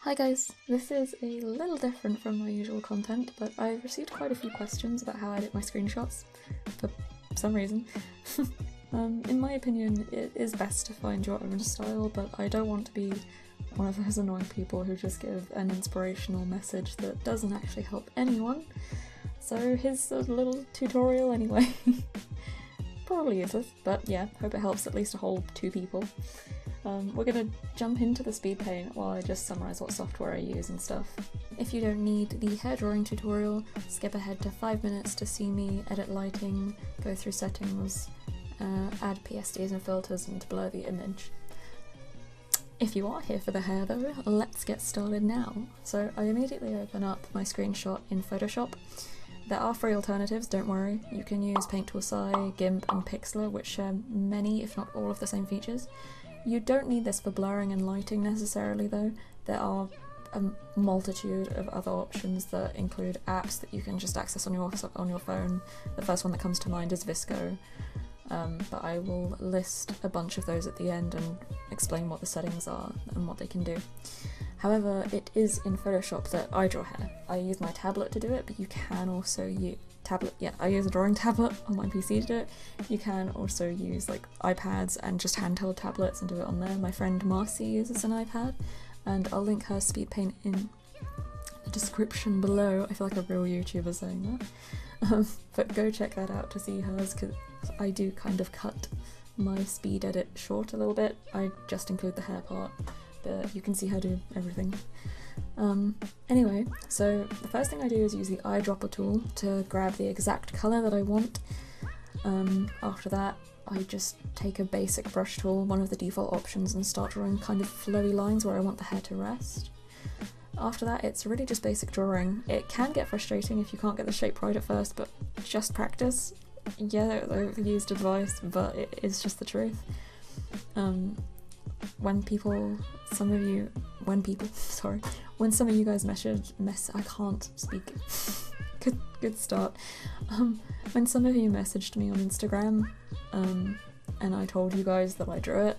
Hi guys, this is a little different from my usual content, but I've received quite a few questions about how I edit my screenshots, for some reason. In my opinion, it is best to find your own style, but I don't want to be one of those annoying people who just give an inspirational message that doesn't actually help anyone. So here's a little tutorial anyway. Probably useless, but yeah, hope it helps at least a whole 2 people. We're gonna jump into the speed paint while I just summarise what software I use and stuff. If you don't need the hair drawing tutorial, skip ahead to 5 minutes to see me edit lighting, go through settings, add PSDs and filters, and blur the image. If you are here for the hair though, let's get started now. So I immediately open up my screenshot in Photoshop. There are free alternatives, don't worry. You can use Paint Tool Sai, GIMP and Pixlr, which share many, if not all, of the same features. You don't need this for blurring and lighting necessarily though. There are a multitude of other options that include apps that you can just access on your phone. The first one that comes to mind is VSCO, but I will list a bunch of those at the end and explain what the settings are and what they can do. However, it is in Photoshop that I draw hair. I use my tablet to do it, but you can also use I use a drawing tablet on my PC to do it. You can also use like iPads and just handheld tablets and do it on there. My friend Marcy uses an iPad, and I'll link her speed paint in the description below. I feel like a real YouTuber saying that. But go check that out to see hers, because I do kind of cut my speed edit short a little bit. I just include the hair part, but you can see her do everything. Anyway, so the first thing I do is use the eyedropper tool to grab the exact colour that I want. After that, I just take a basic brush tool, one of the default options, and start drawing kind of flowy lines where I want the hair to rest. After that, it's really just basic drawing. It can get frustrating if you can't get the shape right at first, but just practice. Yeah, overused advice, but it is just the truth. When some of you guys I can't speak. Good start. When some of you messaged me on Instagram, and I told you guys that I drew it,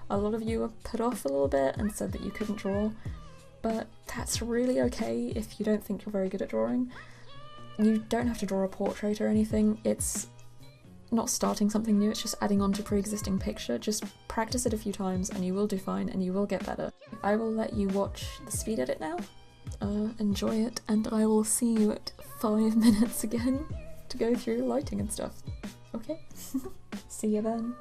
a lot of you were put off a little bit and said that you couldn't draw, but that's really okay if you don't think you're very good at drawing. You don't have to draw a portrait or anything. It's not starting something new, it's just adding on to pre-existing picture. Just practice it a few times and you will do fine and you will get better. I will let you watch the speed edit now, enjoy it, and I will see you at 5 minutes again to go through lighting and stuff. Okay? See you then.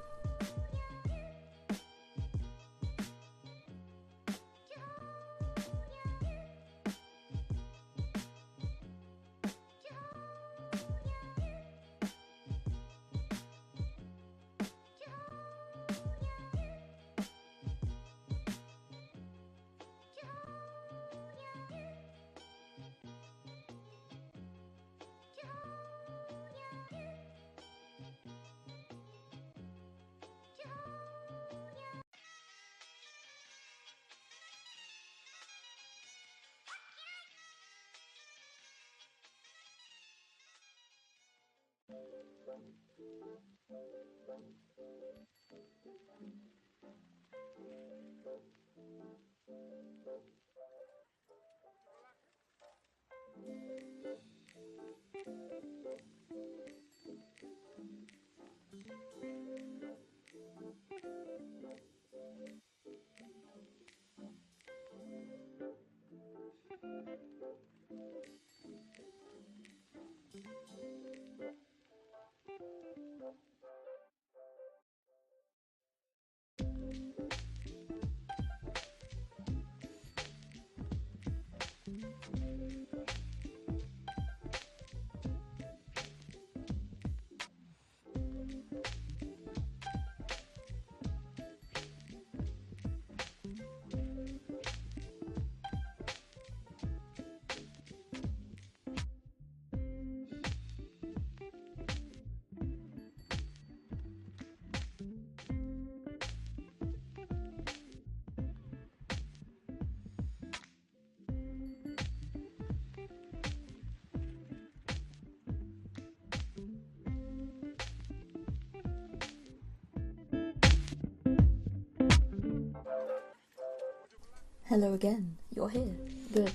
Hello again. you're here. Good.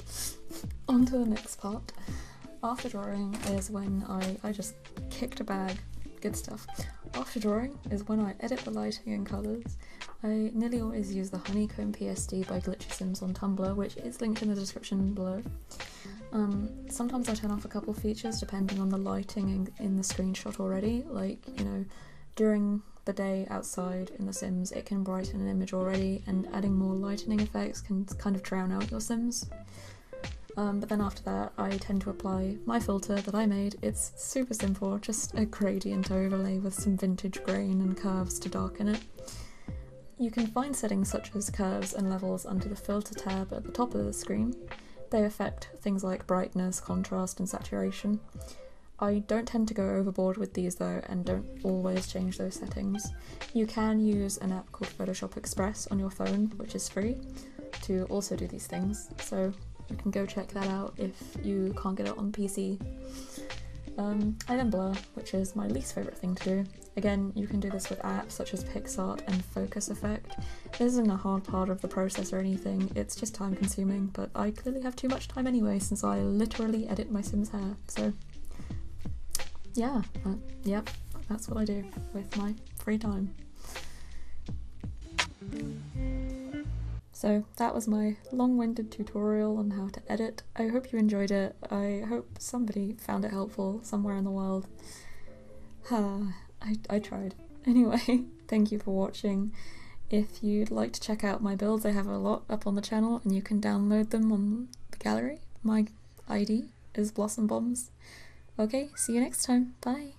On to the next part. After drawing is when I just kicked a bag. Good stuff. After drawing is when I edit the lighting and colours. I nearly always use the Honeycomb PSD by Glitchy Sims on Tumblr, which is linked in the description below. Sometimes I turn off a couple features depending on the lighting in the screenshot already, like, you know, during the day outside in The Sims it can brighten an image already, and adding more lightening effects can kind of drown out your Sims. But then after that I tend to apply my filter that I made. It's super simple, just a gradient overlay with some vintage grain and curves to darken it. You can find settings such as curves and levels under the filter tab at the top of the screen. They affect things like brightness, contrast and saturation. I don't tend to go overboard with these though, and don't always change those settings. You can use an app called Photoshop Express on your phone, which is free, to also do these things, so you can go check that out if you can't get it on PC. I then blur, which is my least favourite thing to do. Again, you can do this with apps such as PixArt and Focus Effect. This isn't a hard part of the process or anything, it's just time consuming, but I clearly have too much time anyway since I literally edit my Sims' hair, so yeah, yep, that's what I do with my free time. So that was my long-winded tutorial on how to edit. I hope you enjoyed it. I hope somebody found it helpful somewhere in the world. I tried. Anyway, thank you for watching. If you'd like to check out my builds, I have a lot up on the channel and you can download them on the gallery. My ID is Blossom Bombs. Okay, see you next time. Bye!